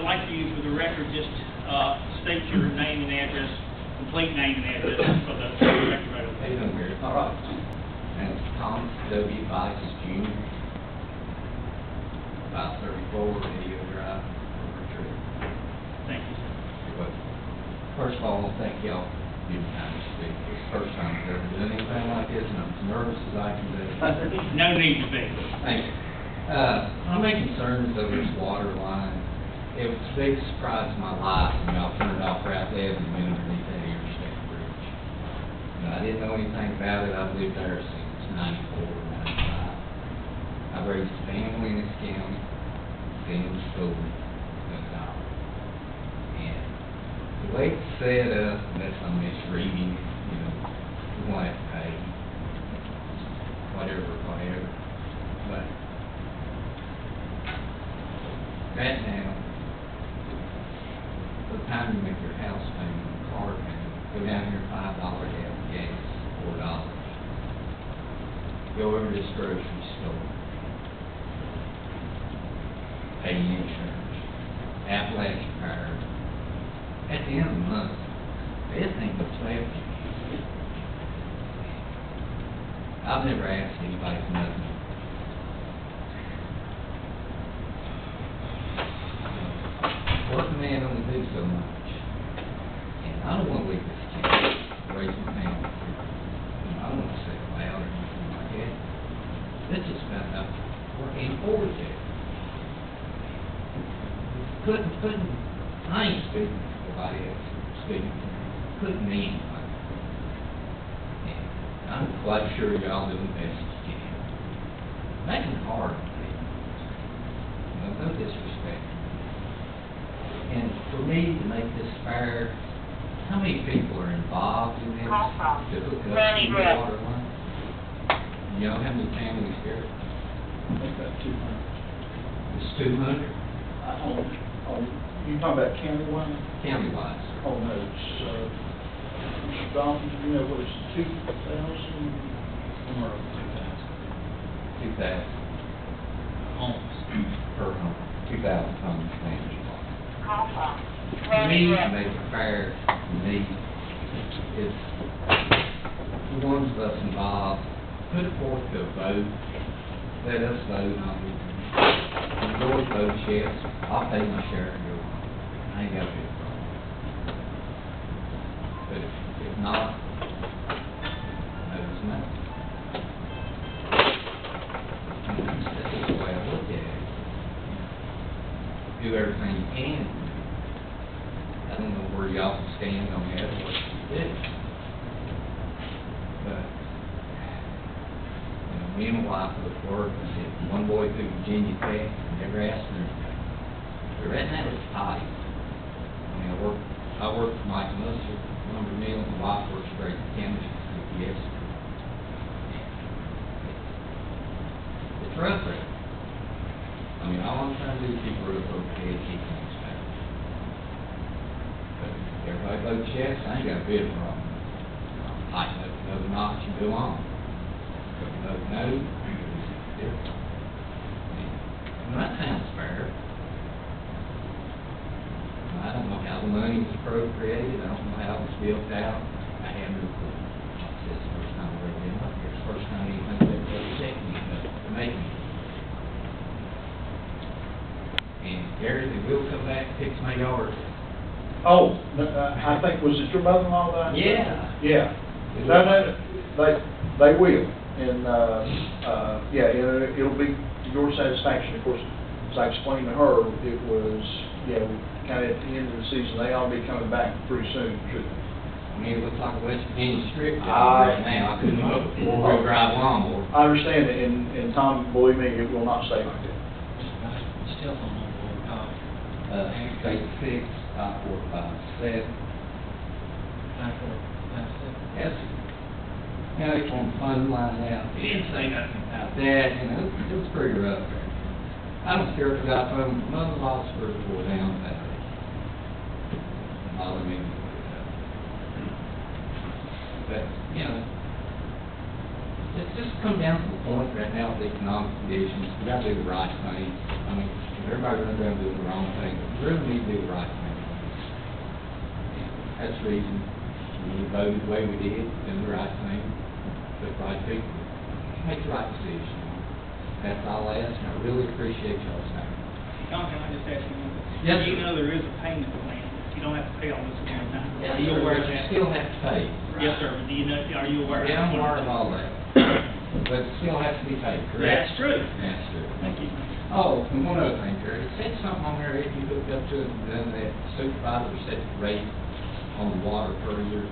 I'd like for you, for the record, just state your name and address, complete name and address for the record right away. How you doing, Gary? All right. And it's Thomas W. Bice Jr. 534 Video Drive, Retreat. Thank you, sir. You're welcome. First of all, I want to thank y'all for giving time to speak. It's the first time I've ever done anything like this, and I'm as nervous as I can be. No need to be. Thank you. I'm making concerns over this water line. It was the biggest surprise of my life when y'all turned off Ralph Avenue underneath that interstate bridge. You know, I didn't know anything about it. I've lived there since 94 or 95. I've raised a family in this county, been in school, and college. And the way it's set up, unless I'm misreading it, you know, we want to pay whatever. But right now, by the time you make your house payment, car payment, go down here $5 a gallon gas, $4. Go over to this grocery store, pay insurance, Appalachian Power. At the end of the month, this ain't what's left. I've never asked anybody for nothing. Working man only do so much. And I don't want to leave this kid, raise my family. I don't want to say loud or anything like that. This is about how working forward there. I ain't speaking to nobody else, speaking to me. Couldn't mean anybody. And I'm quite sure y'all do the best you can. Making it hard on people. No disrespect. And for me to make this fair, how many people are involved in this to hook up to the water line? You know how many families here? I think about 200. It's 200? You talking about county-wide? County-wide, sir. Oh, no, it's, Mr. Dalton, you know what, it's 2,000? Somewhere over 2,000. 2,000 Homes. per home. 2,000 homes managed. For me, to make it fair to me, is the ones of us involved, put it forth to a vote, let us vote on it. When the board votes yes, I'll pay my share and go on. I ain't got a big problem. But if not, no is no. And that's just the way I look at it. Do everything you can. I don't know where y'all stand on that or what you do. But, you know, me and my wife both work. I said, one boy through Virginia Tech, never asked for anything. But right now it's tight. I mean, I work for Mike Mustard, lumber mill, my wife works for Great Chemistry with yes. It's rough there. I mean, all I'm trying to do is keep a roof over the head, keep things back. But if everybody votes yes, I ain't got a bit of a problem. I'll tighten up another notch and go on. If you vote no, it's different. And that sounds fair. I don't know how the money was appropriated. I don't know how it was built out. I have no clue. It's the first time I've ever been up here. It's the first time anything's ever taken me to make me. And Gary, they will come back and fix my yard. Oh, I think, was it your mother-in-law that? Yeah. Yeah. No, they will. And, yeah, it'll be to your satisfaction. Of course, as I explained to her, it was, kind of at the end of the season, they ought to be coming back pretty soon, shouldn't they? I mean, it looks like a West Virginia strip right now. I couldn't look at four-wheel drive lawnmower. I understand it, and Tom, believe me, it will not stay like that. Still on the board, State 6, 5457. 5457. Yes. You know, they want to fund line out. He didn't say nothing about that. You know, it was pretty rough there. I don't care if I got from mother-in-law's first floor down that way. All of me. But, you know, it's just come down to the point right now with the economic conditions. We got to do the right thing. I mean, if everybody runs around doing the wrong thing, but we really need to do the right thing. And that's the reason we voted the way we did, doing the right thing, put the right people, make the right decision. That's all I ask, and I really appreciate y'all's time. Tom, can I just ask you one? Yes, You sir. know there is a payment plan. You don't have to pay all this at one time. Yeah, Are you aware of you that? still have to pay. Yes, sir, but do you know, are you aware of that? Yeah, I'm aware of all that, but it still has to be paid, correct? That's true. That's true. Thank you. Oh, and one other thing, Jerry, it said something on there, if you hooked up to it, and then that supervisor set the rate on the water per year.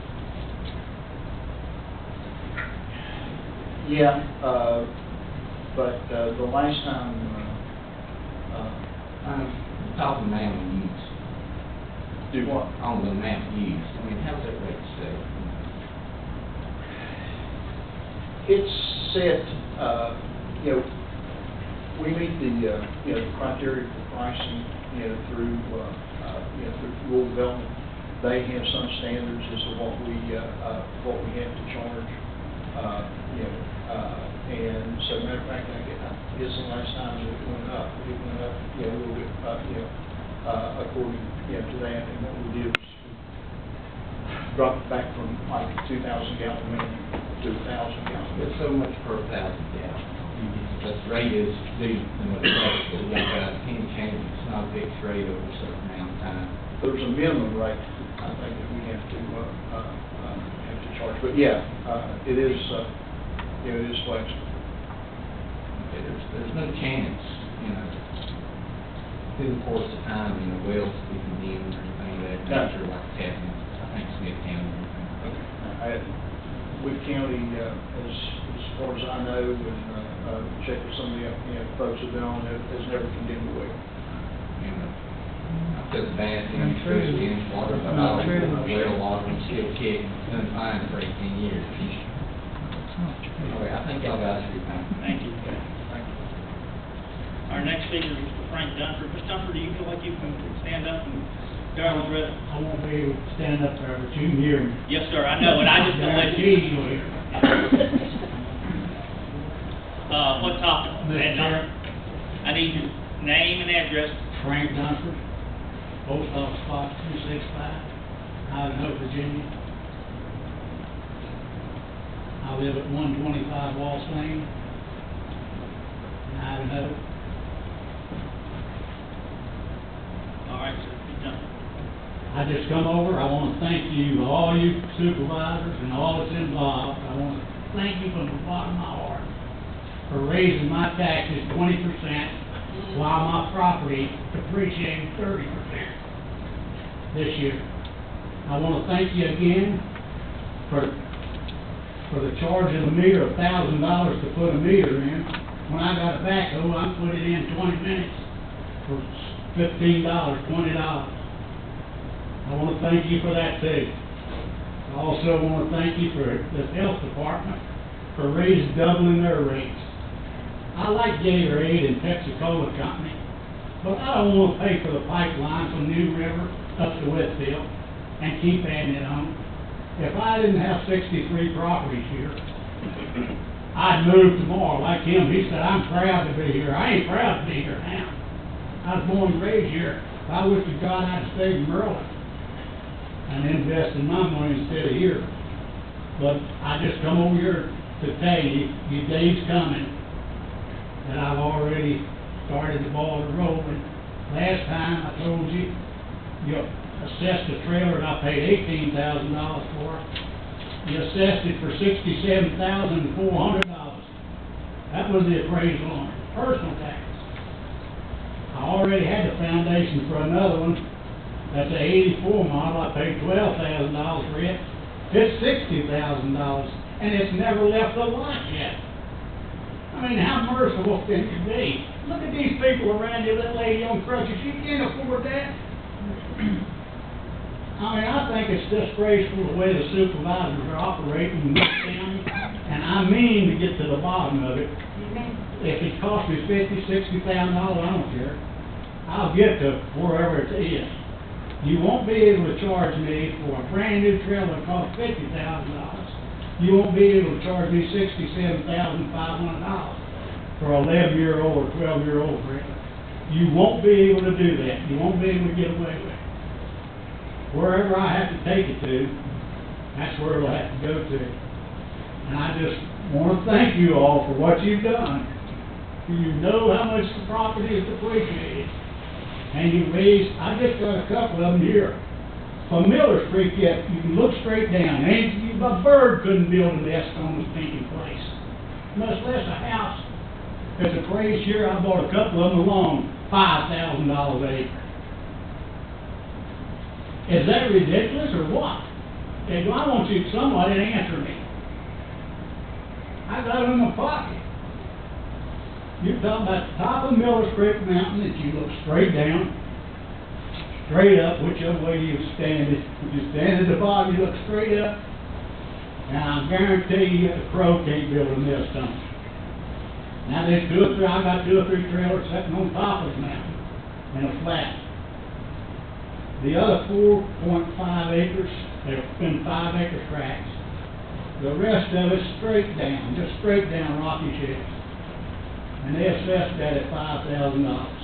Yeah, but the last time, I'm talking amount used, do what? on the amount used, I mean, how's that rate set? It's set, you know, we meet the, you know, the criteria for pricing, you know, through rural development. They have some standards as to what we have to charge, you know, and so matter of fact, I guess the last time it went up, you know, a little bit, you know, according, you know, to that, and what we did was we dropped it back from like 2,000 gallon minimum to 1,000 gallon. It's so much per 1,000 gallons. But the rate is due to the flexible, you got any change, it's not a fixed rate over a certain amount of time. There's a minimum rate, I think, that we have to charge, but yeah, it is, you know, it is flexible. Okay, there's no chance, you know, through the course of time, you know, wells to be condemned or anything of that No. nature like it's happening, I think Smith County. Wood County, as far as I know, and check with some of the, you know, folks who've been on, has never condemned a well. You know, I took the bath in, Not true. pushed in, water, but Not all, true. well water, and still kicking, done fine for 18 years. Anyway, I think y'all got it, man. Thank you. Thank you. Our next speaker is Mr. Frank Dunford. Mr. Dunford, do you feel like you can stand up and go over the rest? I won't be able to stand up there, but you can hear me. Yes, sir, I know, and I just don't let Guarantee you. you'll hear me. What topic? Mr. Chair, I need your name and address. Frank Dunford, Post Office Box 265, Idaho, Virginia. I live at 125 Walsh Lane, in Idaho. All right, sir, you're done. I just come over, I want to thank you, all you supervisors and all that's involved. I want to thank you from the bottom of my heart for raising my taxes 20% while my property depreciating 30% this year. I want to thank you again for the charge of the meter, $1,000 to put a meter in. When I got a backhoe, I put it in 20 minutes for $15, $20. I want to thank you for that too. I also want to thank you for the health department for doubling their rates. I like Gatorade and Pepsi-Cola Company, but I don't want to pay for the pipeline from New River up to Whitfield and keep adding it on. If I didn't have 63 properties here, I'd move tomorrow like him. He said, I'm proud to be here. I ain't proud to be here now. I was born and raised here. I wish to God I'd stayed in Maryland and invested my money instead of here. But I just come over here to tell you, your day's coming, that I've already started the ball rolling. Last time I told you, you assessed a trailer and I paid $18,000 for it. You assessed it for $67,400. That was the appraisal on it, personal tax. I already had the foundation for another one. That's an '84 model. I paid $12,000 for it. It's $60,000, and it's never left the lot yet. I mean, how merciful can you be? Look at these people around you, that lady on crutches. She can't afford that. I mean, I think it's disgraceful the way the supervisors are operating in this county, and I mean to get to the bottom of it. If it costs me $50,000, $60,000, I don't care. I'll get to wherever it is. You won't be able to charge me for a brand new trailer that costs $50,000. You won't be able to charge me $67,500 for an 11-year-old or 12-year-old trailer. You won't be able to do that. You won't be able to get away with it. Wherever I have to take it to, that's where it'll have to go to. And I just want to thank you all for what you've done. You know how much the property is appreciated. And you raised, I just got a couple of them here. From Miller Street, yet you can look straight down. And a bird couldn't build a nest on the stinking place. Much less a house. There's a place here, I bought a couple of them alone, $5,000 an acre. Is that ridiculous or what? Okay, I want somebody to answer me. I got it in my pocket. You're talking about the top of Miller Creek Mountain that you look straight down, straight up, whichever way you stand it. If you stand at the bottom, you look straight up. And I guarantee you a crow can't build a nest on it. Now there's I got 2 or 3 trailers sitting on top of the mountain in a flat. The other 4.5 acres, they've been 5-acre tracts. The rest of it straight down, just straight down rocky sheds. And they assessed that at $5,000.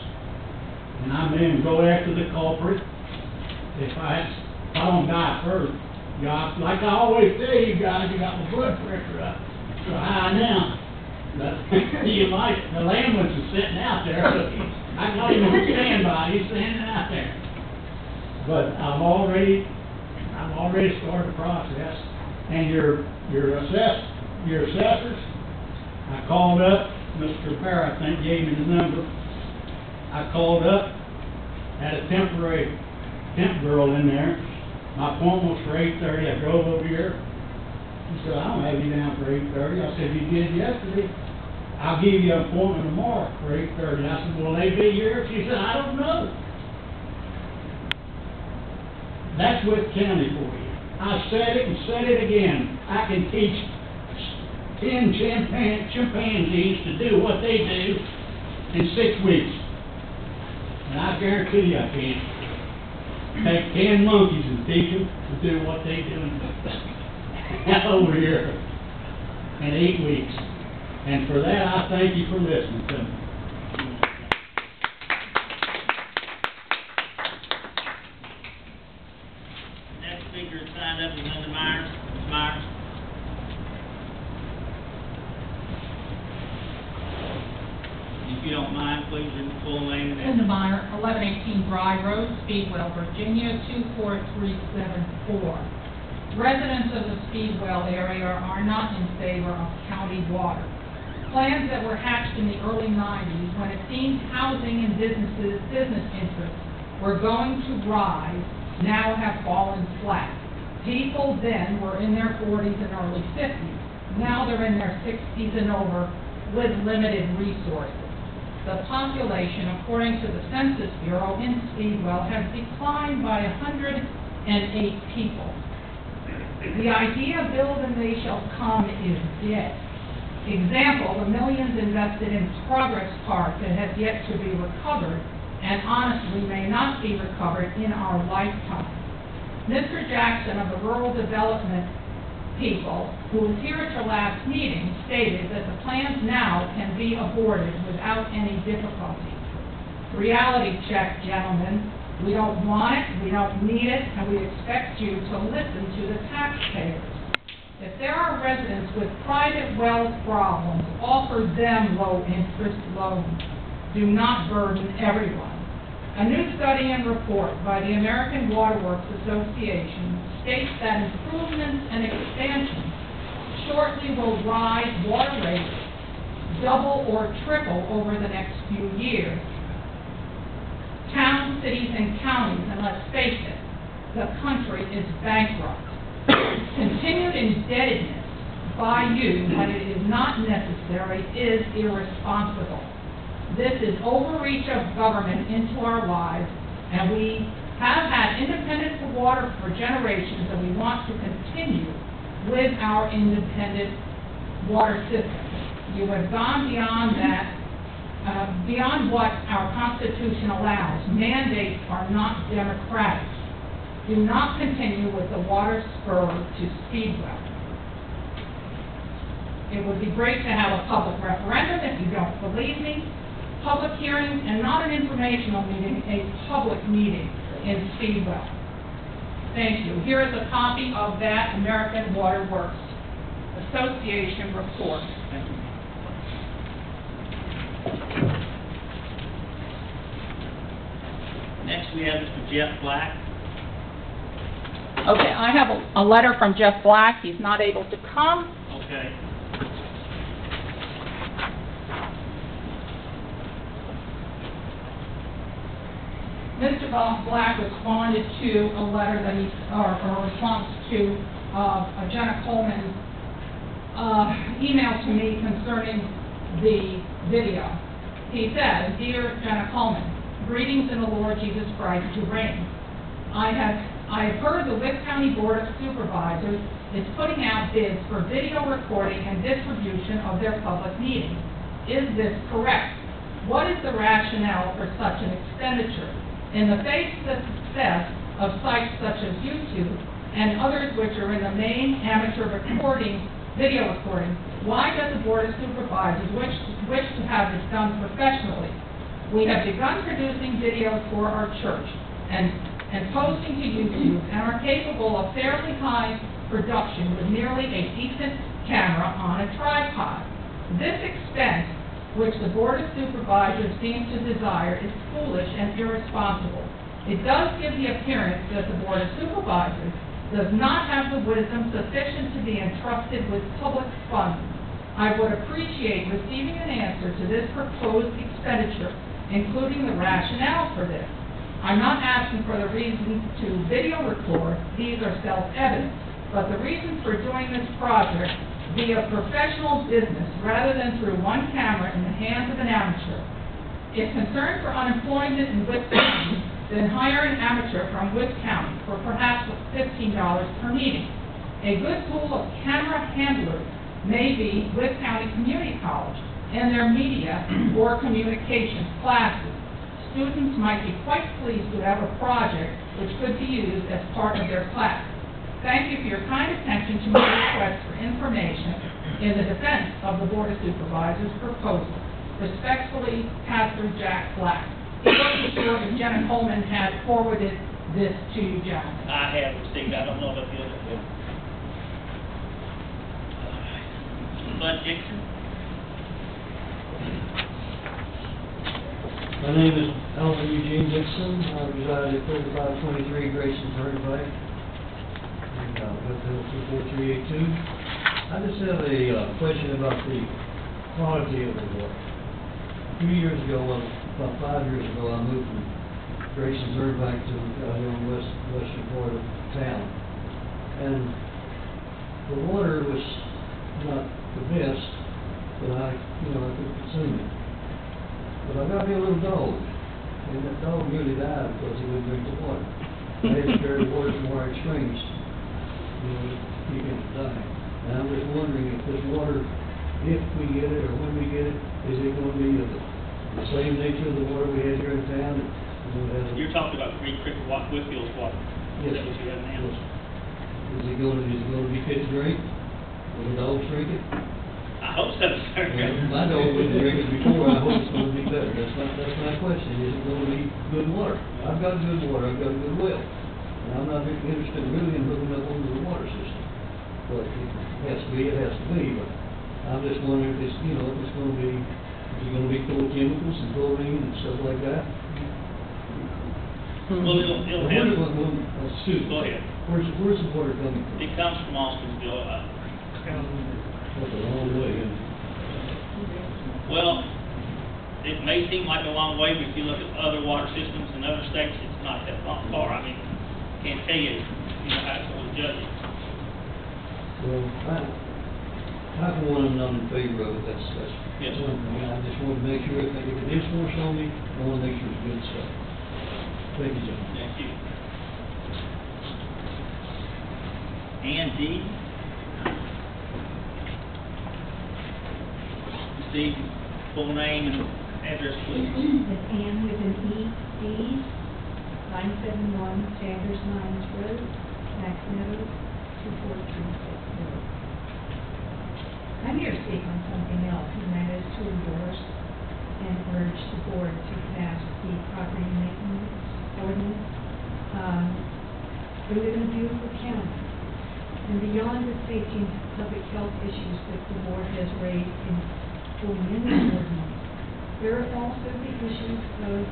And I mean, go after the culprit. If I don't die first, God, like I always tell you guys, you got my blood pressure up so high now. But you might, the ambulance is sitting out there. I got him on standby. He's standing out there. But I've already started the process. And your assessors, I called up. Mr. Bear, I think, gave me the number. I called up, had a temp girl in there. My appointment was for 8:30. I drove over here. He said, I don't have you down for 8:30. I said, you did yesterday. I'll give you an appointment tomorrow for 8:30. I said, will they be here? She said, I don't know. That's Witt County for you. I said it and said it again. I can teach 10 chimpanzees to do what they do in 6 weeks. And I guarantee you I can. Take 10 monkeys and teach them to do what they do over here in 8 weeks. And for that, I thank you for listening to me. Next speaker is signed up is Linda Myers. Ms. Myers. If you don't mind, please read the full name and Linda Meyer, 1118 Dry Road, Speedwell, Virginia, 24374. Residents of the Speedwell area are not in favor of county water. Plans that were hatched in the early 90s, when it seemed housing and business interests were going to rise, now have fallen flat. People then were in their 40s and early 50s. Now they're in their 60s and over with limited resources. The population, according to the Census Bureau in Speedwell, has declined by 108 people. The idea build and they shall come is dead. Example, the millions invested in Progress Park that has yet to be recovered and honestly may not be recovered in our lifetime. Mr. Jackson of the Rural Development people who was here at your last meeting stated that the plans now can be aborted without any difficulty. Reality check, gentlemen. We don't want it, we don't need it, and we expect you to listen to the taxpayers. If there are residents with private wealth problems, offer them low-interest loans. Do not burden everyone. A new study and report by the American Water Works Association states that improvements and expansions shortly will rise water rates double or triple over the next few years. Towns, cities, and counties, and let's face it, the country is bankrupt. Continued indebtedness by you when it is not necessary is irresponsible. This is overreach of government into our lives, and we have had independent water for generations, and we want to continue with our independent water system. You have gone beyond that, beyond what our Constitution allows. Mandates are not democratic. Do not continue with the water spur to Speedwell. It would be great to have a public referendum if you don't believe me. public hearing and not an informational meeting, a public meeting in Speedwell. Thank you. Here is a copy of that American Water Works Association report. Thank you. Next, we have Mr. Jeff Black. Okay, I have a letter from Jeff Black. He's not able to come. Okay. Mr. Black responded to a letter that he, or a response to Jenna Coleman's email to me concerning the video. He said, "Dear Jenna Coleman, greetings in the Lord Jesus Christ to reign. I have heard the Wick County Board of Supervisors is putting out bids for video recording and distribution of their public meetings. Is this correct? What is the rationale for such an expenditure? In the face of the success of sites such as YouTube and others which are in the main amateur recording, video recording, why does the Board of Supervisors wish to have this done professionally? We have begun producing videos for our church and posting to YouTube and are capable of fairly high production with merely a decent camera on a tripod. This expense, which the Board of Supervisors seems to desire, is foolish and irresponsible. It does give the appearance that the Board of Supervisors does not have the wisdom sufficient to be entrusted with public funds. I would appreciate receiving an answer to this proposed expenditure, including the rationale for this. I'm not asking for the reasons to video record, these are self-evident, but the reasons for doing this project via professional business rather than through one camera in the hands of an amateur. If concerned for unemployment in Wick County, then hire an amateur from Wick County for perhaps $15 per meeting. A good pool of camera handlers may be Wick County Community College and their media or communications classes. Students might be quite pleased to have a project which could be used as part of their class. Thank you for your kind attention to my request for information in the defense of the Board of Supervisors proposal. Respectfully, Pastor Jack Black." He wasn't sure if Jenna Coleman had forwarded this to you, gentlemen. I have received, I don't know about the other one. Bud Dixon. My name is Alvin Eugene Dixon. I reside at 3523 Grayson Turnpike in Woodville 24382. I just have a question about the quality of the water. A few years ago, about 5 years ago, I moved from Grayson Turnpike to here on western part of town. And the water was not the best, but I could consume it. But I got me a little dog, and that dog nearly died because he wouldn't drink the water. I had to carry the water from where it springs, to keep him from dying. And I'm just wondering if this water, if we get it or when we get it, is it going to be of the same nature of the water we had here in town? You're talking about Green Creek Whitfield's water. Yes. Is that what you have now? Yes. Is it going to be fit to drink? Will the dogs drink it? I hope so, sir. I know it wouldn't drink it before, I hope it's going to be better. That's my question, is it going to be good water? I've got good water, I've got a good well, and I'm not interested really in hooking up onto the water system. But if it has to be, it has to be, but I'm just wondering if it's, if it's going to be, is it going to be full of chemicals and chlorine and stuff like that? Well, it'll have, Excuse me. go ahead. Where's the water coming from? It comes from Austinville. That's a long way, isn't it? Well, it may seem like a long way, but if you look at other water systems in other states, it's not that far. I mean, can't tell you, how it's going to judge it. Well, I for one am not in favor of it, that's Yes. one thing. I just want to make sure, if it is forced on me, I want to make sure it's good stuff. Thank you, John. Thank you. Ann D. Steve, full name and address, please. It's Ann with an E.D., 971 Sanders Mines Road, Max Meadows, 24360. I'm here to speak on something else, and that is to endorse and urge the board to pass the property maintenance ordinance. We live in a beautiful county, and beyond the safety and public health issues that the board has raised in pulling in this ordinance, there are also the issues of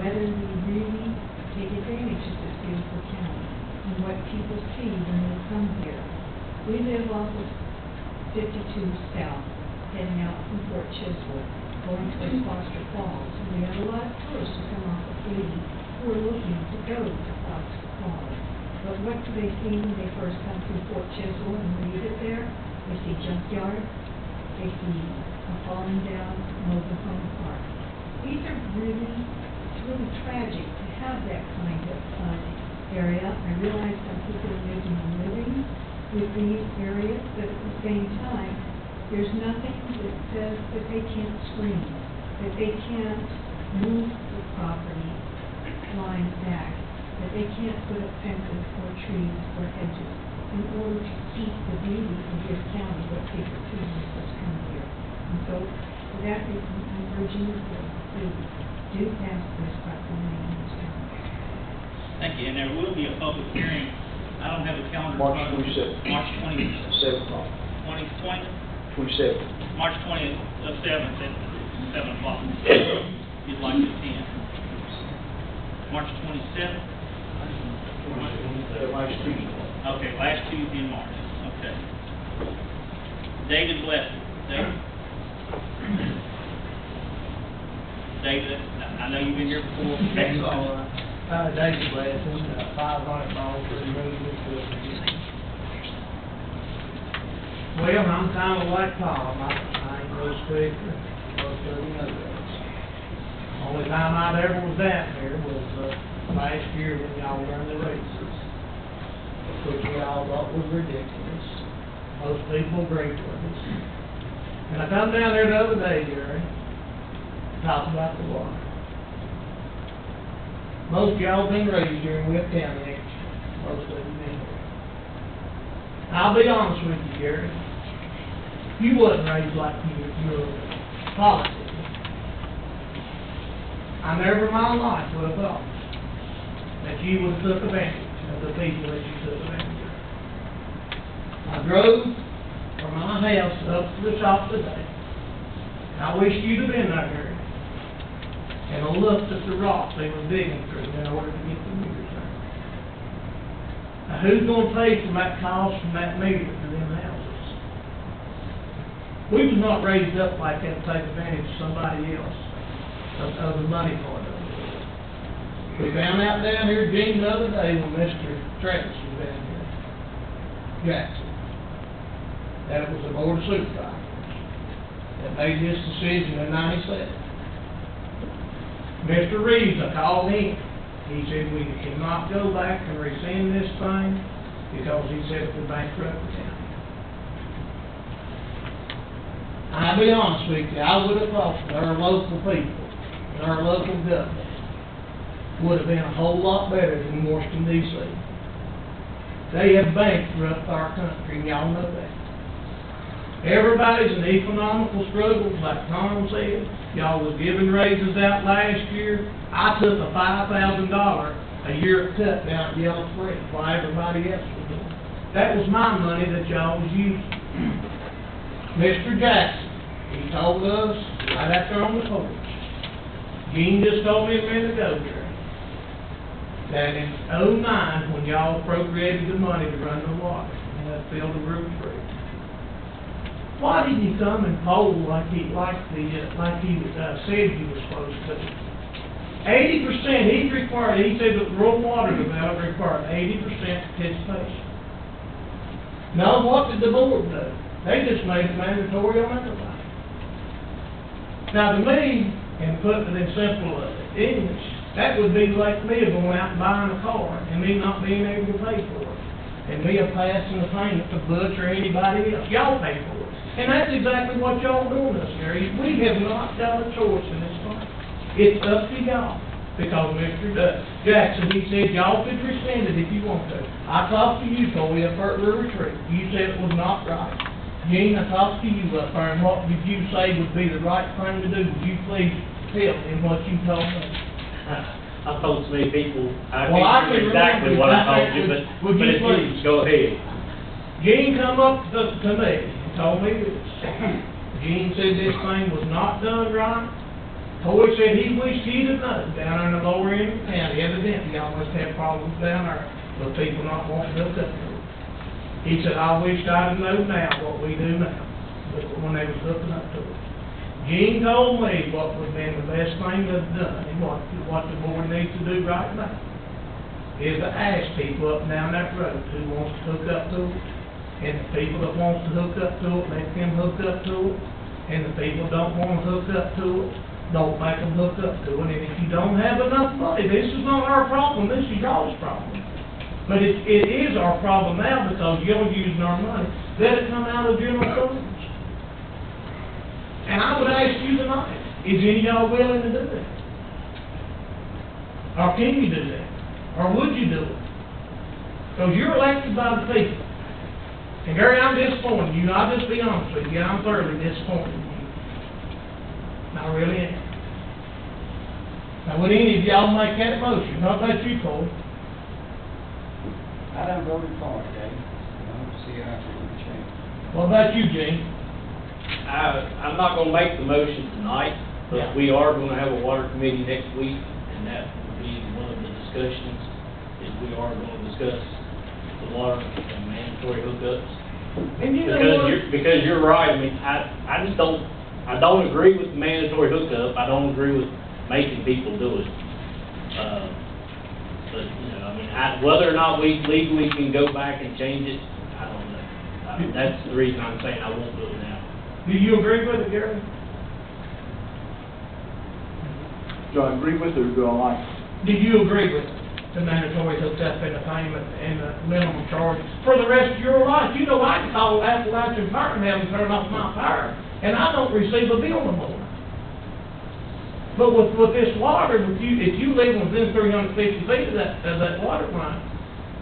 whether we really take advantage of this beautiful county and what people see when they come here. We live off of 52 South, heading out from Fort Chisholm, going towards Foster Falls. And we have a lot of tourists who come off of 80 who are looking to go to Foster Falls. But what do they see when they first come through Fort Chisholm and leave it there? They see junkyard, they see a falling down mobile home park. These are it's really tragic to have that kind of area. I realize some people are making a living with these areas, but at the same time, there's nothing that says that they can't screen, that they can't move the property lines back, that they can't put up fences or trees or hedges in order to keep the beauty of this county, what people see when they first come here. And so, for that reason, I'm urging the board, please, do pass this property maintenance ordinance. Thank you, and there will be a public hearing. I don't have a calendar. March in front of me. 27th. March 7 o'clock. 27th. March 20th, 7th at 7 o'clock. If you'd like to attend. March 27th? Last Tuesday. Okay, last Tuesday in March, okay. David Blessing. David, I know you've been here before. David Blessing, 500 miles for the road. Well, I'm kind of like Tom, I ain't no quick, most of you know that. Only time I ever was down here was last year when y'all run the races, which we all thought was ridiculous. Most people agreed with us. And I come down there the other day, Gary, talk about the water. Most of y'all been raised here in Whip County, ain't you? Most of you been here. I'll be honest with you, Gary. You wasn't raised like you're a politician. I never in my life would have thought that you would have took advantage of the people that you took advantage of. I drove from my house up to the shop today. I wish you'd have been there, Gary, and looked at the rocks they were digging through in order to get the meters there. Now, who's going to pay for that cost from that meter to them houses? We was not raised up like that to take advantage of somebody else, of the money part of it. We found out down here, Gene, the other day when Mr. Travis was down here, Jackson, that it was the Board of Supervisors that made this decision in '97. Mr. Reeves, I called him. He said we cannot go back and rescind this thing because he said it would bankrupt the county. I'll be honest with you, I would have thought that our local people and our local government would have been a whole lot better than Washington, D.C. They have bankrupted our country, and y'all know that. Everybody's in economical struggles, like Tom said. Y'all was giving raises out last year. I took a $5,000 a year cut down at Yellow Creek while everybody else was doing. That was my money that y'all was using. Mr. Jackson, he told us right out there on the porch. Gene just told me a minute ago, Jerry, that in '09, when y'all appropriated the money to run the water in that field of Route 3, why didn't you come and poll like he said he was supposed to? 80%, he said that rural water development required 80% participation. Now, what did the board do? They just made it mandatory on everybody. Now, to me, and putting it in simple English, that would be like me going out and buying a car and me not being able to pay for it. And me passing the payment to Butch or anybody else. Y'all pay for it. And that's exactly what y'all doing us, Gary. We have not got a choice in this fight. It's up to y'all. Because Mr. Jackson, he said y'all could rescind it if you want to. I talked to you, Toby, up at River Tree. You said it was not right. Gene, I talked to you up there, and what did you say would be the right thing to do? Would you please tell me what you told me? I've told so many people, I Well, I can't can remember exactly remember what I that. told you, Would but you if please? you, go ahead. Gene come up to me and told me this. Gene said this thing was not done right. Toy said he wished he'd have known down in the lower end of the county. Evidently, y'all must have problems down there with people not wanting to hook up to it. He said, I wished I'd have known now what we do now, but when they was hooking up to it. Gene told me what would have been the best thing to have done, and what the board needs to do right now, is to ask people up and down that road who wants to hook up to it, and the people that wants to hook up to it, let them hook up to it, and the people that don't want to hook up to it, don't make them hook up to it. And if you don't have enough money, this is not our problem, this is y'all's problem. But it is our problem now because you're using our money. Let it come out of general funds. And I would ask you tonight, is any of y'all willing to do that? Or can you do that? Or would you do it? Because you're elected by the people. And Gary, I'm disappointed in you. I'll just be honest with you. I'm thoroughly disappointed in you. I really am. Now, would any of y'all make that motion? How about you, Cole? I done voted for it, Dave. I don't see how it would change. What about you, Gene? I'm not gonna make the motion tonight, Yeah. but we are gonna have a water committee next week, and that will be one of the discussions, is we are gonna discuss the water and mandatory hookups. And you know what? Because you're right, I mean, I just don't, I don't agree with the mandatory hookup, I don't agree with making people do it. But, you know, I mean, whether or not we legally can go back and change it, I don't know. That's the reason I'm saying I won't do it now. Do you agree with it, Gary? Do I agree with it or do I like it? Do you agree with the mandatory hookup and the payment and the minimum charge for the rest of your life? You know, I can call Appalachian Fire and have them turn off my fire, and I don't receive a bill no more. But with this water, if you live within 350 feet of that water line,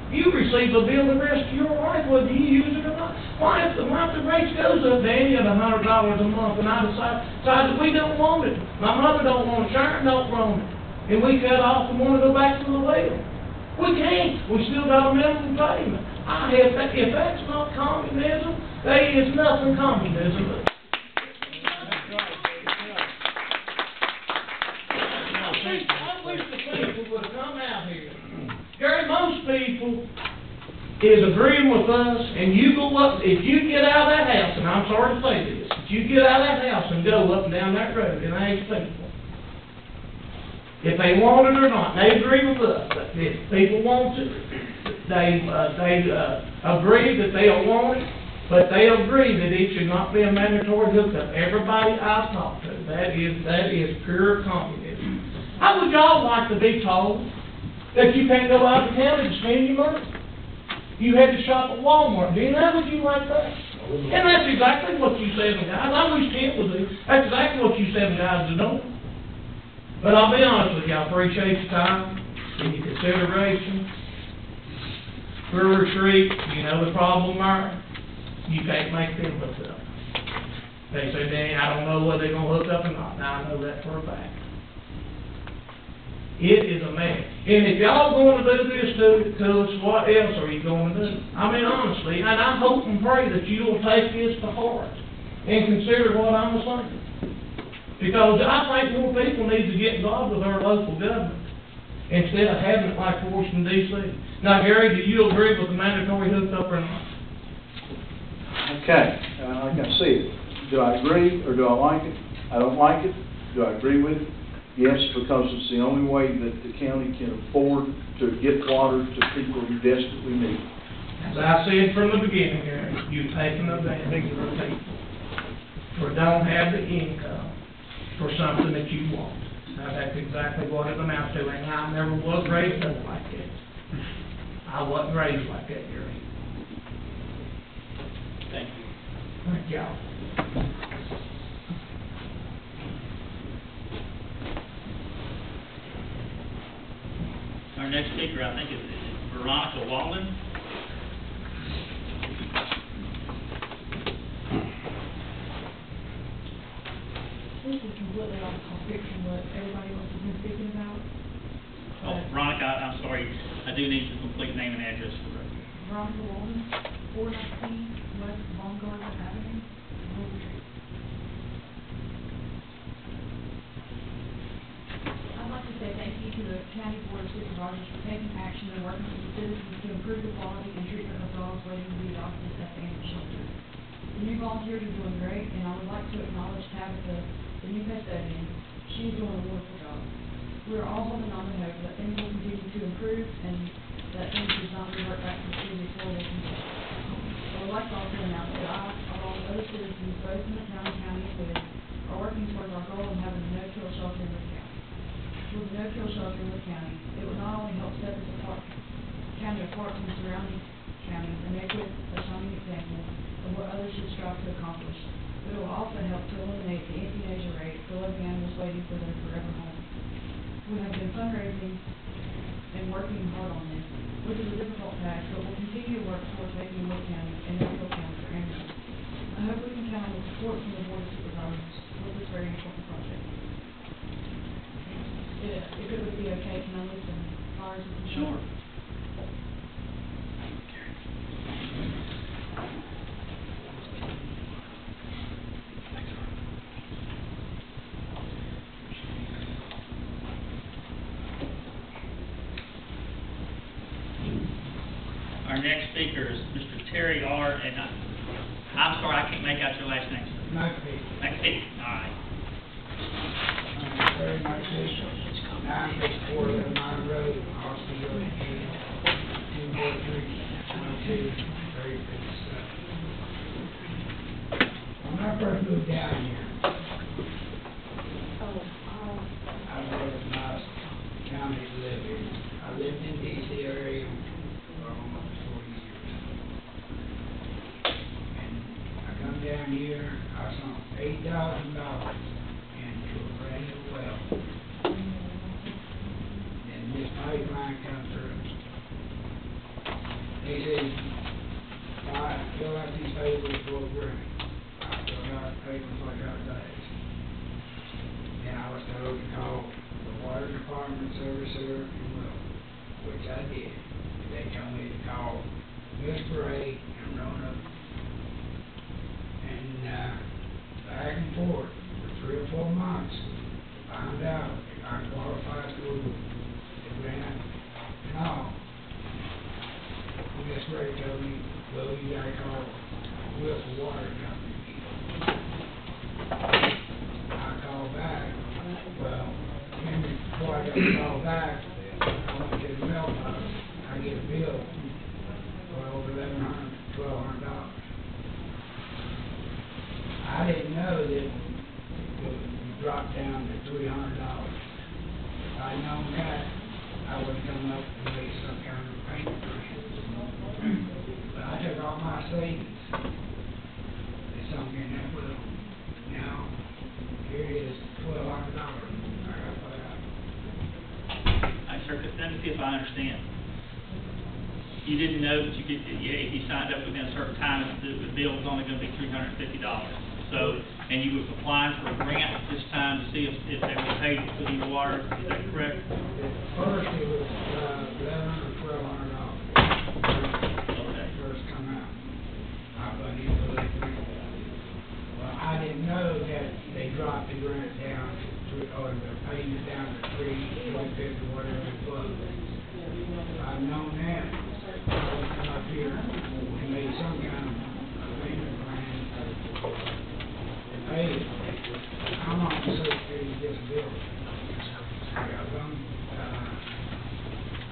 you receive a bill the rest of your life, whether you use it or not. Why if the rates goes up, Danny, at $100 a month, and I decide that we don't want it, my mother don't want it, Sharon don't want it, and we cut off and want to go back to the well. We can't. We still got a minimum payment. If that's not communism, there is nothing communism. I wish the people would have come out here. Gary, most people is agreeing with us, and you go up, if you get out of that house, and I'm sorry to say this, if you get out of that house and go up and down that road and ask people, if they want it or not, they agree with us, but if people want it, they agree that they'll want it, but they agree that it should not be a mandatory hookup. Everybody I've talked to, that is pure communism. How would y'all like to be told that you can't go out of the county to spend your money? You had to shop at Walmart. Do you know, would you like that? And that's exactly what you seven guys, I wish Kent would do, that's exactly what you seven guys are doing. But I'll be honest with you, I appreciate your time and your consideration. Brewer Street, you know the problem there, you can't make them hook up. They say, Danny, I don't know whether they're gonna hook up or not, now I know that for a fact. It is a mess. And if y'all going to do this to us, what else are you going to do? I mean, honestly, and I hope and pray that you'll take this to heart and consider what I'm saying. Because I think more people need to get involved with our local government instead of having it like Washington, D.C. Now, Gary, do you agree with the mandatory hookup or not? Okay, like I said, do I agree or do I like it? I don't like it. Do I agree with it? Yes, because it's the only way that the county can afford to get water to people who desperately need it. As I said from the beginning, Gary, you've taken advantage of the people who don't have the income for something that you want. Now, that's exactly what it amounts to, and I never was raised up like that. I wasn't raised like that, Gary. Thank you. Thank y'all. Our next speaker, I think, is Veronica Walden. completely off topic from what everybody else has been speaking about. Oh, Veronica, I'm sorry, I do need your complete name and address for the record. Veronica Walden, 419 West Baumgarten Avenue, Louisville. I'd like to say thank you to the County Board of Supervisors for taking action and working with the citizens to improve the quality and treatment of dogs waiting to be adopted at the animal shelter. The new volunteers are doing great, and I would like to acknowledge Tabitha, the new custodian. She's doing a wonderful job. We are all holding on to hope that things will continue to improve and that things does not revert back to previous horrible conditions. I would like to also announce that I, along with other citizens, both in the town and county of Wood, are working towards our goal of having a no-kill shelter in the county. With a no-kill shelter in the county, it would not only help set this county apart from surrounding counties and make it a shining example of what others should strive to accomplish, but it will also help to eliminate the euthanasia rate for living animals waiting for their forever home. We have been fundraising and working hard on this, which is a difficult task, but we'll continue to work towards making Wood County a no-kill county for animals. I hope we can count on the support from the Board of Supervisors with this very important project. If it would be okay, can I list some flowers and some? Sure. Our next speaker is Mr. Terry R. and I'm sorry, I can't make out your last name, sir. McPhee, all right. Very much this, 964 Mine Road, Austin, 24312, very good stuff. When I first moved down here, I was a nice county to live in. I lived in D.C. area for almost 40 years. And I come down here, I sunk $8,000 into a brand new well. And this pipeline comes through. They say, fill out these papers for a grant. I filled out papers like I said. Then I was told to call the water department servicer in Will, which I did. They told me to call Miss Bray and Roanoke. And back and forth for 3 or 4 months, found out if I qualified for the grant and all. Miss Bray told me, well, you gotta call Wilson Water Company. I called back. Well, before I got the call back, I went to the mailbox. I get a bill for over $1,100 to $1,200. I didn't know that it would drop down to $300. If I'd known that, I would have come up and made some kind of payment plan. But I took all my savings and sunk in that will. Now, here it is, $1,200 I got to put out. Sir, let me see if I understand. You didn't know that you could, if you signed up within a certain time, the bill was only going to be $350. So, and you were applying for a grant this time to see if they would pay for the water. Is that correct? First, it was $1,100 or $1,200. Okay. First come out. I put in for that grant. Well, I didn't know that they dropped the grant down to, or the payment down to $350, whatever it was. If I'd known that, I would come up here and made some kind of payment plan to pay it. I'm on Social Security disability. I got some,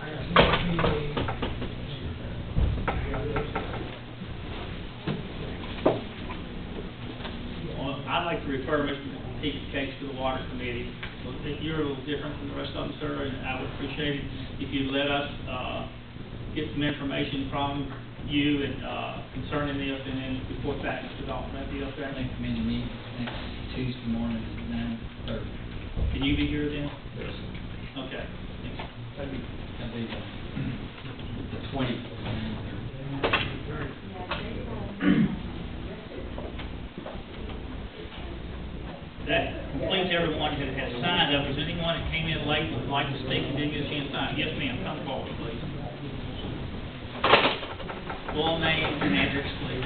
I got COPD. I got this. Well, I'd like to refer Mr. Pete's case to the Water Committee. So if you're a little different from the rest of them, sir, and I would appreciate it if you'd let us get some information from you and concerning this, and then report back to Dalton. That'd be okay. I think committee meets next Tuesday morning at 9:30. Can you be here then? Yes, sir. Okay. That'd be the 20th. That completes everyone like to speak and didn't get a chance to sign? Yes, ma'am, come forward, please. Full name and address, please.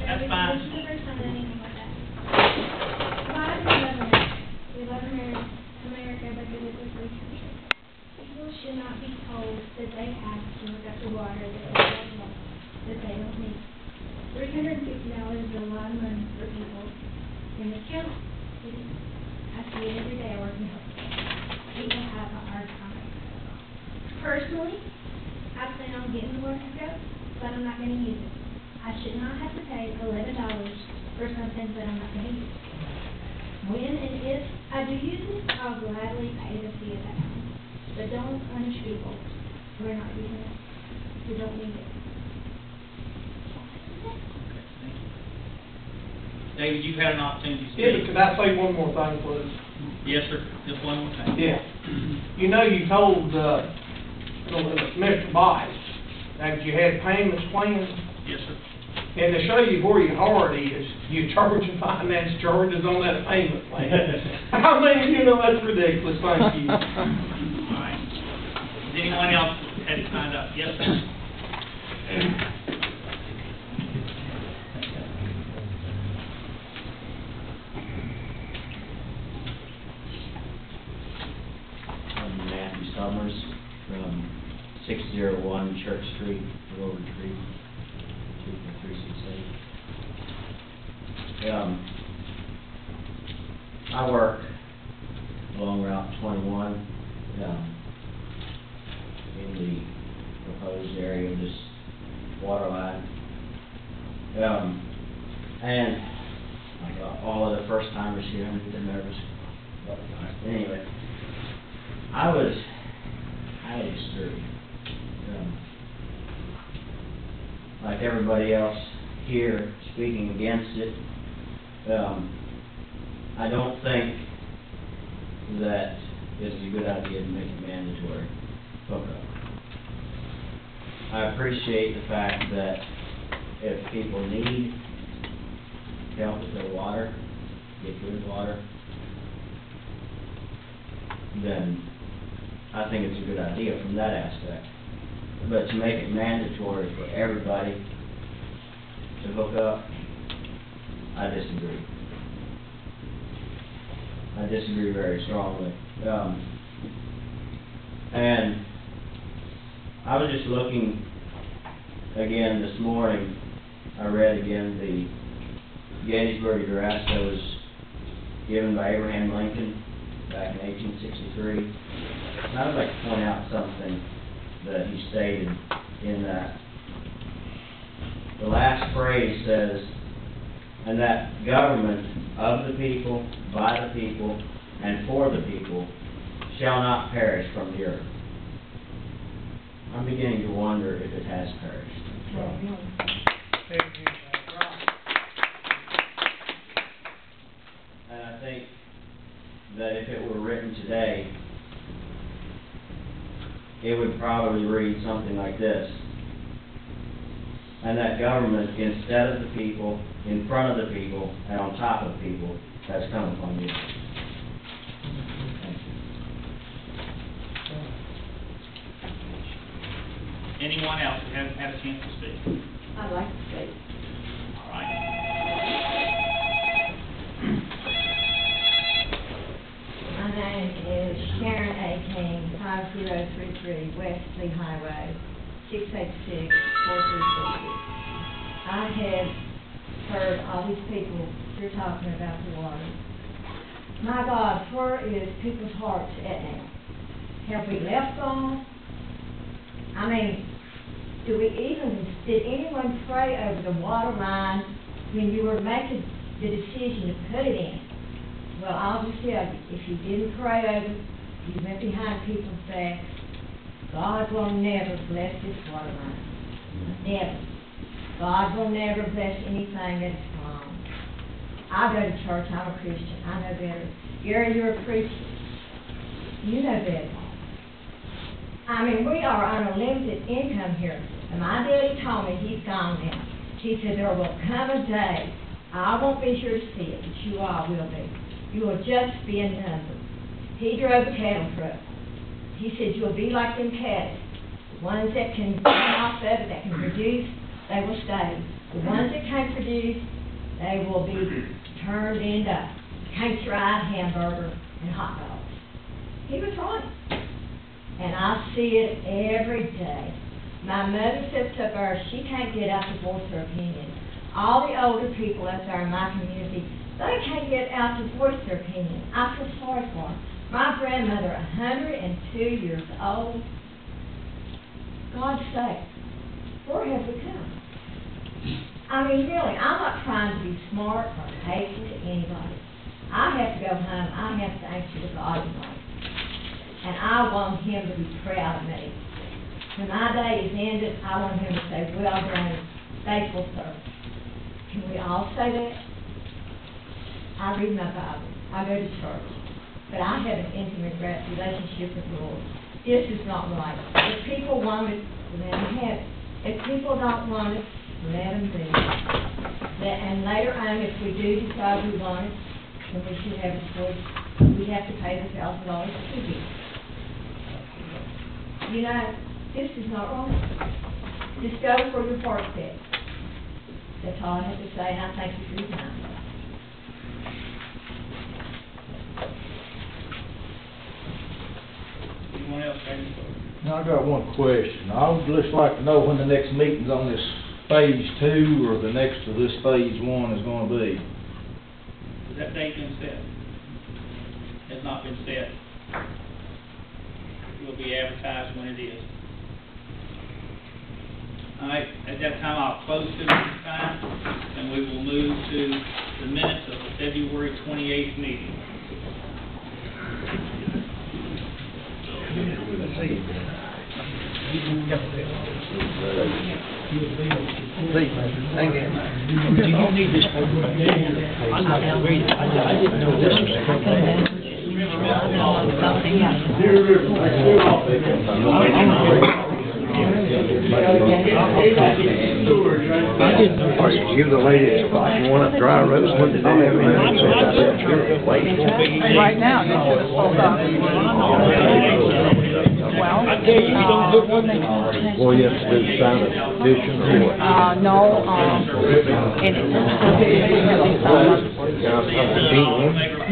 That's fine. This is the first time that anything like that. Well, I love America. We love America, but it is a free country. People should not be told that they have to look up the water that they don't need. $350 is a lot of money for people in the county. I see it every day I work in healthcare. People have a hard time. Personally, I plan on getting the water go, but I'm not going to use it. I should not have to pay $11 for something that I'm not going to use. When and if I do use it, I'll gladly pay the fee of that. But don't punish people who are not using it, who don't need it. David, you've had an opportunity to speak. Yeah, but could I say one more thing, please? Yes, sir, just one more thing. Yeah. You know, you told, Mr. Bice that you had payments planned, Yes, sir. and to show you where your heart is, you charge and finance charges on that payment plan. I mean, you know, that's ridiculous, thank you. All right. Is anyone else had signed up? Yes, sir. I'm Matthew Summers from 601 Church Street, Road Retreat, 24368. I work along Route 21 in the proposed area of this water line. And like all of the first timers here, I'm a bit nervous. But anyway, I was highly disturbed. Like everybody else here speaking against it, I don't think that it's a good idea to make it mandatory hookup. I appreciate the fact that if people need help with their water, get good water, then I think it's a good idea from that aspect. But to make it mandatory for everybody to hook up, I disagree. I disagree very strongly. And I was just looking again this morning, I read again the Gettysburg Address that was given by Abraham Lincoln back in 1863. And I would like to point out something that he stated in that. The last phrase says, "And that government of the people, by the people, and for the people shall not perish from the earth." I'm beginning to wonder if it has perished. And I think that if it were written today, it would probably read something like this: "And that government instead of the people, in front of the people, and on top of the people, has come upon you." Thank you. Anyone else who hasn't had a chance to speak? I'd like to say, All right. My name is Sharon A. King, 5033 West Lee Highway, 686-4346. I have heard all these people, you're talking about the water. My God, where is people's hearts at now? Have we left God? I mean, did anyone pray over the water line when you were making the decision to put it in? Well, I'll just tell you, if you didn't pray over it, you went behind people's backs, God will never bless this water line. Never. God will never bless anything that's wrong. I go to church, I'm a Christian, I know better. You're a preacher. You know better. I mean, we are on a limited income here. And my daddy told me, he's gone now. He said, there will come a day I won't be here to see it, but you all will be. You will just be a number. He drove a cattle truck. He said, you'll be like them cattle. The ones that can come off of it, that can produce, they will stay. The ones that can't produce, they will be turned into can't fried hamburger and hot dogs. He was right. And I see it every day. My mother sits up there, she can't get out to voice her opinion. All the older people up there in my community, they can't get out to voice their opinion. I feel sorry for them. My grandmother, 102 years old. God's sake, where have we come? I mean, really, I'm not trying to be smart or hateful to anybody. I have to go home, I have to answer to God tonight. And I want Him to be proud of me. When my day is ended, I want Him to say, well done, faithful servant. Can we all say that? I read my Bible, I go to church, but I have an intimate relationship with the Lord. This is not right. If people want it, let them have it. If people don't want it, let them do it. And later on, if we do decide we want it, then we should have a choice. We have to pay the $1,000 to do it. You know, this is not right. Just go where your heart's at. That's all I have to say, and I thank you for your time. Anyone else, Randy? Now, I got one question. I would just like to know when the next meeting's on this phase 2 or the next to this phase 1 is gonna be. Has that date been set? Has not been set. It will be advertised when it is. All right, at that time, I'll close to this time, and we will move to the minutes of the February 28th meeting. Do you need this paper? I'm not gonna read it. I didn't know this was. You're the lady that's like one up Dry Road. Right now, this is supposed to. Well, I tell you, you don't look one thing. Well, you have to do sign a petition or what? no, and it's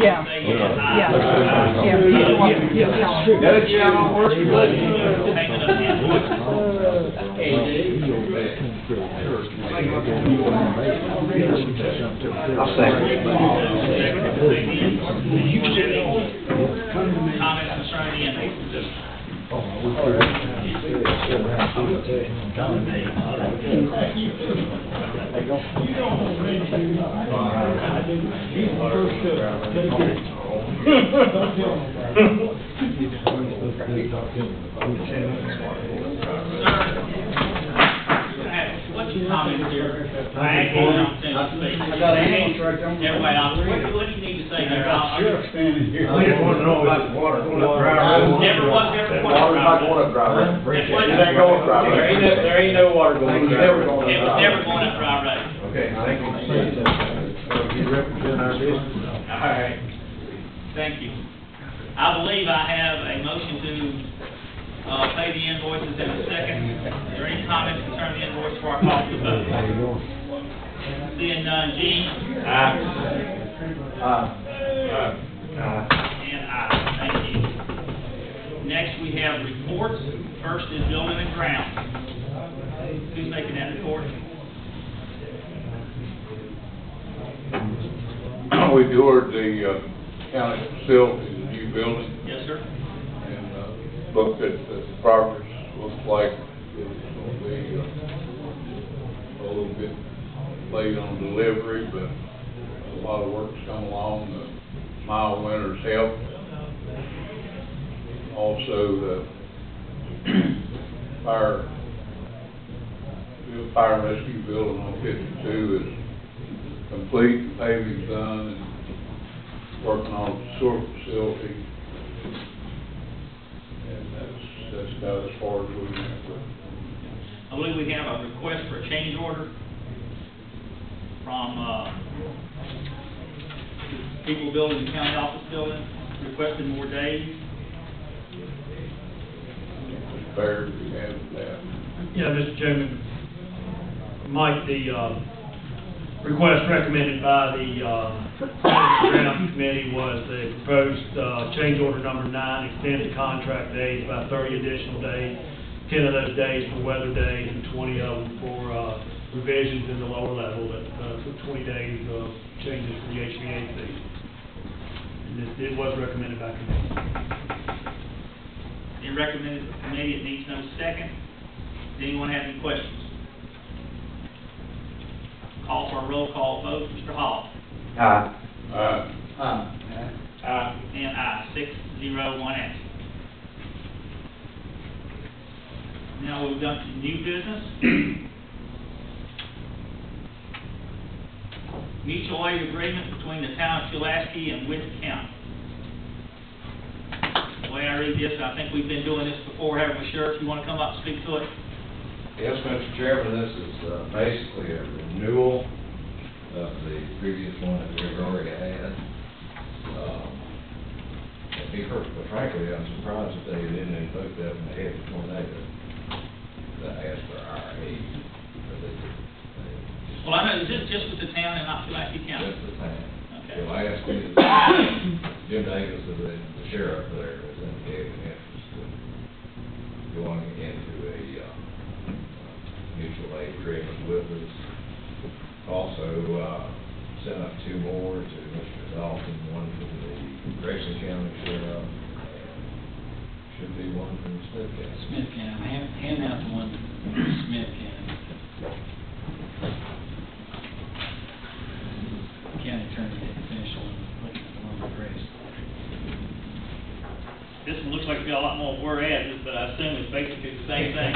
yeah, Comments concerning the invoices? What's your comment here? I got an answer right there. Everybody, what do you need to say there? Sheriff standing here. I just want to know about the water going up Dry Road. Never was, never was. Water's not going up Dry Road. It ain't going up Dry Road. There ain't no water going It's Dry never Road. going It up was Dry never Road. going up Dry Road. Okay, thank you. You represent our district. All right. Thank you. I believe I have a motion to pay the invoices in a second. Is there any comments concerning the invoice before I call for the vote? Seeing none, Gene? Aye. And aye. Thank you. Next, we have reports. First is building and grounds. Who's making that report? We toured the county facility, the new building, Yes, sir. and looked at the progress. Looks like it's going to be a little bit late on delivery, but a lot of work's come along. The mild winters helped. Also, the fire rescue building on 52 is complete, the paving's done, and working on the sewer facility. And that's about as far as we went. I believe we have a request for a change order from from, people building the county office building, requesting more days. Fair, we have that. Yeah, Mr. Chairman, Mike, the request recommended by the Ground Committee was the proposed change order number 9, extend the contract days by 30 additional days, 10 of those days for weather days and 20 of them for revisions in the lower level, that took 20 days of changes for the HVAC. And it was recommended by committee. It recommended the committee, it needs no second. Does anyone have any questions? Call for a roll call vote. Mr. Hall? Aye. And aye. 6-0, 1 absent. Now we've done some new business. Mutual aid agreement between the town of Pulaski and Witt County. The way I read this, I think we've been doing this before, haven't we, Sheriff? You want to come up and speak to it? Yes, Mr. Chairman, this is basically a renewal of the previous one that we've already had. To be perfectly frankly, I'm surprised that they didn't include that in the head of tornado that asked for our aid. Well, I know, is this just with the town and not Pulaski County? Just the town. Okay. Pulaski, Jim Davis, the sheriff there, has indicated an interest in going into a mutual aid agreement with us. Also, sent up 2 more to Mr. Dalton, one from the Grayson County Sheriff, should be one from Smith County. Smith County, hand out the one from Smith County. County attorney didn't finish on looking at the one with Grace. This one looks like it's got a lot more whereas, but I assume it's basically the same thing.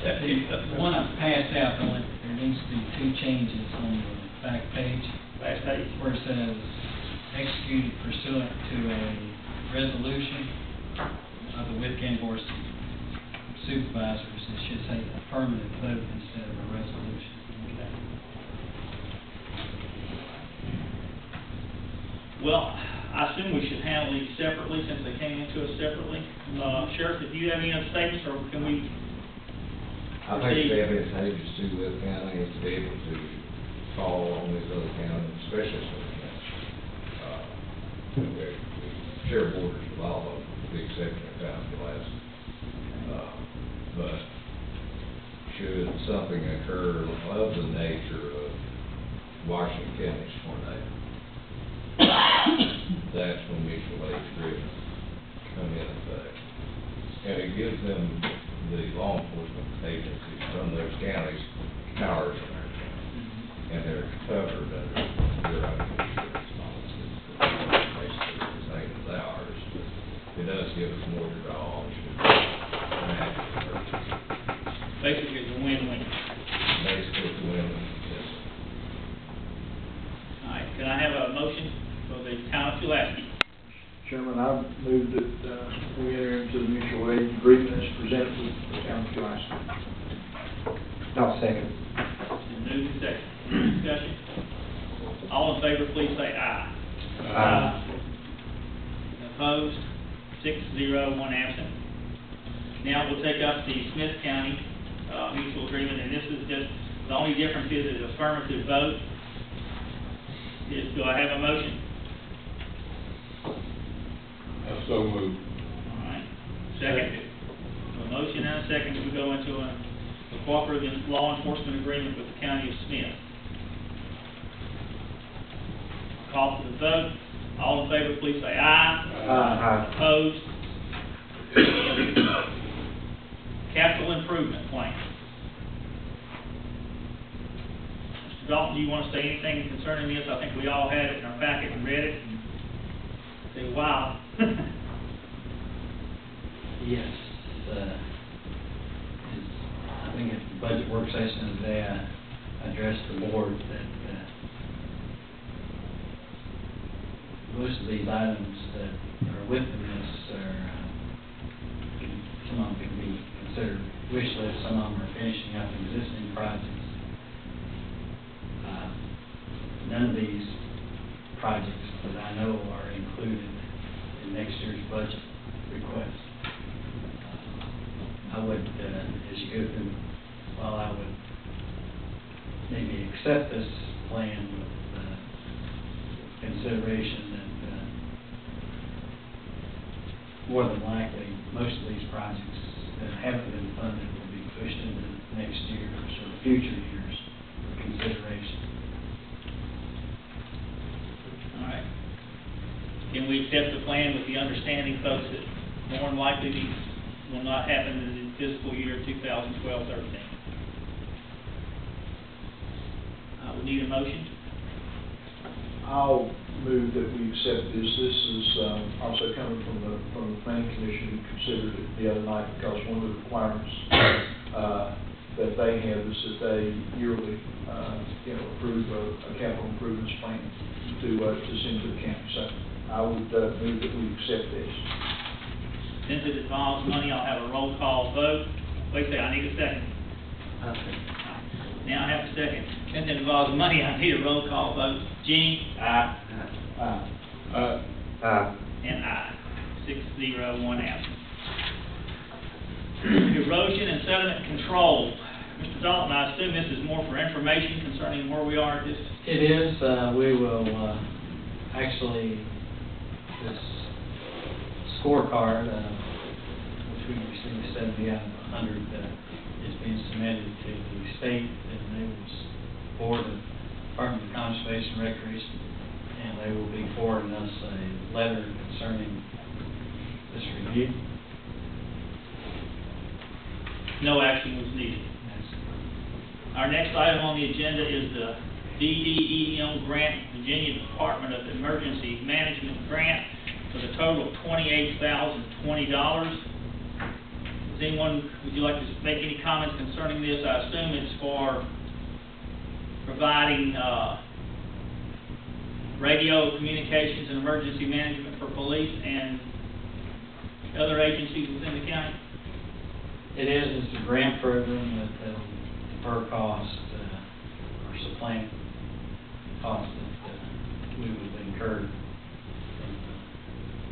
The one I passed out, there needs to be 2 changes on the back page. Last page. Where it says, executed pursuant to a resolution of the Witt County Board of Supervisors. It should say affirmative vote instead of a resolution. Okay. Well, I assume we should handle these separately since they came into us separately. Sheriff, if you have any other statements, or can we I think it's advantageous to Witt County is to be able to call on these other counties, especially some counties. We share borders with all of them, with the exception of County Pulaski. But should something occur of the nature of Washington County's tornado, that's when mutual aid agreements come in effect. And it gives them, the law enforcement agencies from those counties, powers in our county. And they're covered under their own insurance policies. Basically the same as ours, but it does give us more to draw on should natural emergency. basically it's a win-win? Basically it's a win-win, yes. All right, can I have a motion for the town of Pulaski? Chairman, I move that we enter into the mutual aid agreement as presented with the town of Pulaski. I'll second. And move to second. Discussion? All in favor, please say aye. Aye. Opposed? 6-0, 1 absent. Now we'll take up the Smith County mutual agreement, and this is just, the only difference is it's affirmative vote. Do I have a motion? I so moved. All right. Second. A motion and a second to go into a cooperative law enforcement agreement with the county of Smith. Call for the vote. All in favor, please say aye. Aye. Opposed? Capital improvement plan. Mr. Dalton, do you want to say anything concerning this? I think we all had it in our packet and read it. And say, wow. Yes, I think at the budget work session today, I addressed the board that most of these items that are within this are, some of them can be considered wish lists, some of them are finishing up existing projects. none of these projects that I know are included in next year's budget request. I would, as you go through, while I would maybe accept this plan with consideration that more than likely, most of these projects that haven't been funded will be pushed into next year's or future years for consideration. All right. Can we accept the plan with the understanding, folks, that more than likely these will not happen in the fiscal year 2012-13? We need a motion. I'll move that we accept this. This is also coming from the planning commission who considered it the other night, because one of the requirements that they have is that they yearly, approve a capital improvements plan to send to the county. So I would move that we accept this. Since it involves money, I'll have a roll call vote. Wait a second, I need a second. Now I have a second. Since it involves money, I need a roll call vote. Gene? Aye. And aye. 6-0, 1 absent. Erosion and sediment control. Mr. Dalton, I assume this is more for information concerning where we are at this. It is. We will actually, this scorecard, which we received 70 out of 100, is being submitted to the state, and they will board the Department of Conservation and Recreation, and they will be forwarding us a letter concerning this review. No action was needed. Our next item on the agenda is the DDEM grant, Virginia Department of Emergency Management grant, for the total of $28,020. Does anyone, would you like to make any comments concerning this? I assume it's for providing radio communications and emergency management for police and other agencies within the county? It is. It's a grant program that defer cost or supplant costs that we would have incurred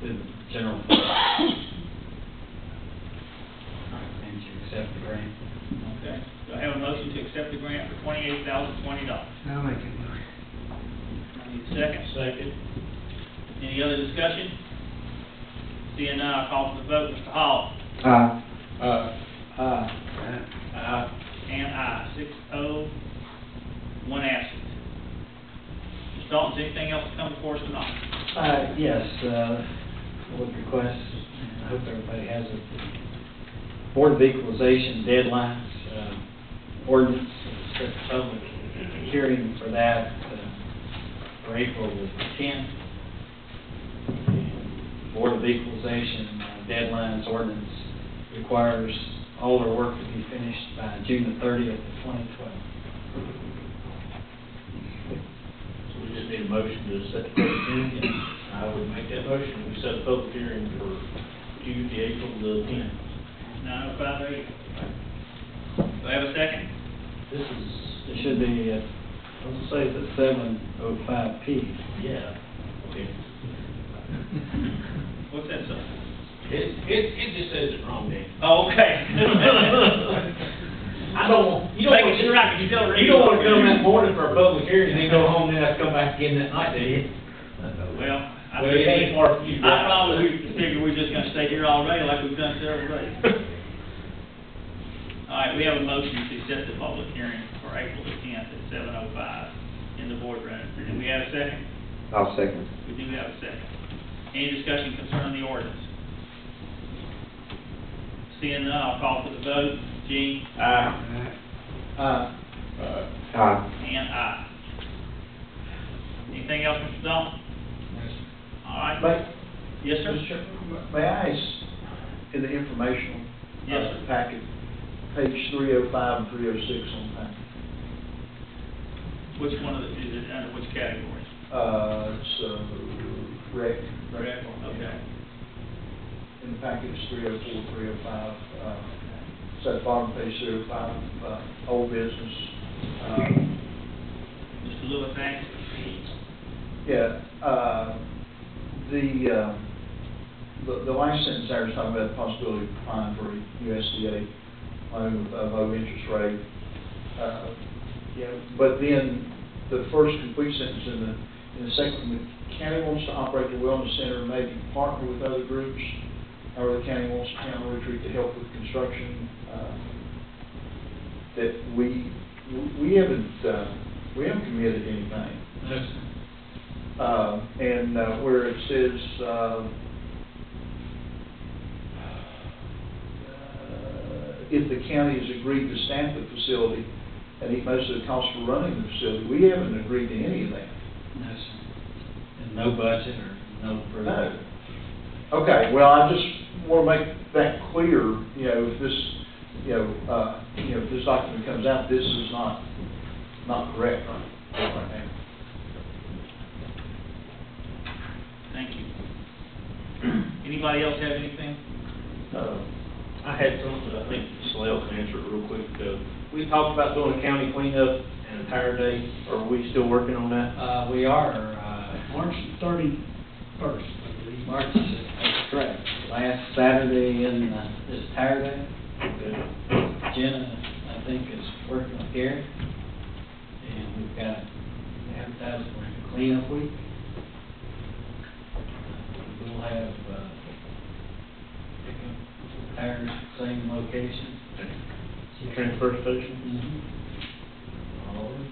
through the general fund. And to accept the grant. Okay. Do I have a motion to accept the grant for $28,020? I'll make it motion. I need a second. Second. Any other discussion? Seeing none, I'll call for the vote. Mr. Hall? Aye. And aye. 6-0, 1 absent. Mr. Dalton, is anything else to come before us tonight? Yes, I would request, I hope everybody has it, the Board of Equalization deadlines, ordinance, set the public hearing for that for April the 10th. Board of Equalization deadlines ordinance requires all their work to be finished by June the 30th of 2012. So we just need a motion to set the public hearing. I would make that motion. We set the public hearing for Tuesday, April the 10th. 9:05 Do I have a second? It should be at, I was going to say it's at 7:05 p. Yeah. Okay. What's that, sir? It just says it wrong, Dan. Oh, okay. I don't want, you don't want to come that morning for a public hearing and then go home and have to come back again that night, do you? Well, it ain't far from you. I probably figured we're just gonna stay here all day like we've done several days. All right, we have a motion to set the public hearing for April the 10th at 7:05 in the boardroom. Do we have a second? I'll second. We do have a second. Any discussion concerning the ordinance? Seeing none, I'll call for the vote. Gene? Aye. And aye. Anything else, Mr. Dalton? All right. Yes, sir? May I ask, in the informational Yes, sir. packet, page 305 and 306 on that? Which one of the, is it under which category? It's rec. Correct, okay. In the packet, it's 304, 305. It's at the bottom of page 305, old business. Mr. Lewis, thanks. Yeah, the last sentence there is talking about the possibility of applying for a USDA loan with a low interest rate. Yeah, but then the first complete sentence in the second, the county wants to operate the wellness center, maybe partner with other groups, or the county wants town retreat to help with construction. That we haven't committed anything. Yes. And where it says, if the county has agreed to staff the facility and eat most of the cost for running the facility, we haven't agreed to any of that. No, sir. And no budget or no approval. No. Okay, well, I just want to make that clear, if this, if this document comes out, this is not correct right now. Thank you. Anybody else have anything? I had something I think Shalell can answer it real quick. We talked about doing a county cleanup and a tire day. Are we still working on that? We are, March 31st, I believe. March, that's correct. Last Saturday is Tire Day. Jenna, I think, is working with Gary. And we've got advertised for a cleanup week. We'll have, pickup tires, same location. Transfer station? All over.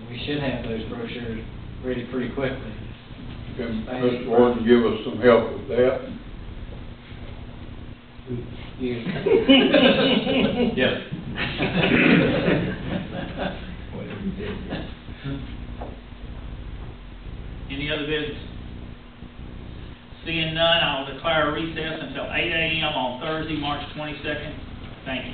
We should have those brochures ready pretty quickly. Can Mr. Warden give us some help with that? Yes. Any other business? Seeing none, I'll declare a recess until 8 a.m. on Thursday, March 22nd. Thank you.